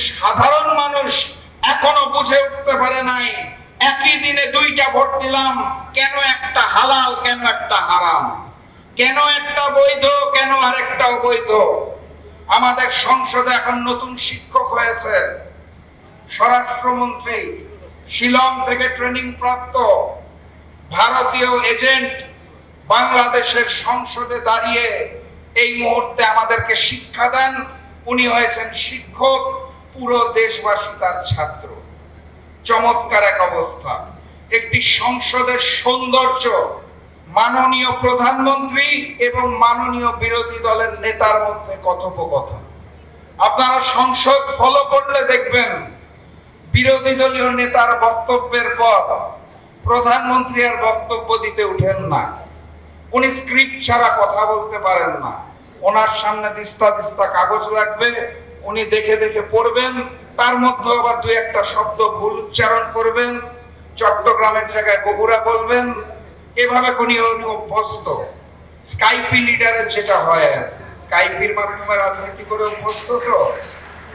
সাধারণ মানুষ এখনো বুঝে উঠতে পারে নাই একই দিনে দুইটা ভোট দিলাম, কেন একটা হালাল কেন একটা হারাম, কেন একটা বৈধ কেন আরেকটা অবৈধ। আমাদের সংসদে এখন নতুন শিক্ষক হয়েছে, স্বরাষ্ট্রমন্ত্রী, শিলং থেকে ট্রেনিং প্রাপ্ত ভারতীয় এজেন্ট বাংলাদেশের সংসদে দাঁড়িয়ে এই মুহূর্তে আমাদেরকে শিক্ষা দেন। উনি হয়েছেন শিক্ষক, পুরো দেশবাসী তার ছাত্র। চমৎকার এক অবস্থা। একটি সংসদের সৌন্দর্য মাননীয় প্রধানমন্ত্রী এবং মাননীয় বিরোধী দলের নেতার মধ্যে কথোপকথন। আপনারা সংসদ ফলো করলে দেখবেন বিরোধী দলীয় নেতার বক্তব্যের পর প্রধানমন্ত্রী আর বক্তব্য দিতে উঠেন না। উনি স্ক্রিপ্ট ছাড়া কথা বলতে পারেন না। ওনার সামনে দিস্তা দিস্তা কাগজ লাগবে, উনি দেখে দেখে পড়বেন, তার মধ্যে আবার দুই একটা শব্দ ভুল উচ্চারণ করবেন, চট্টগ্রামের জায়গায় বগুড়া বলবেন, এভাবে উনি অভ্যস্ত। স্কাইপি লিডারের যেটা হয়, স্কাইপির মাধ্যমে রাজনীতি করে অভ্যস্ত, তো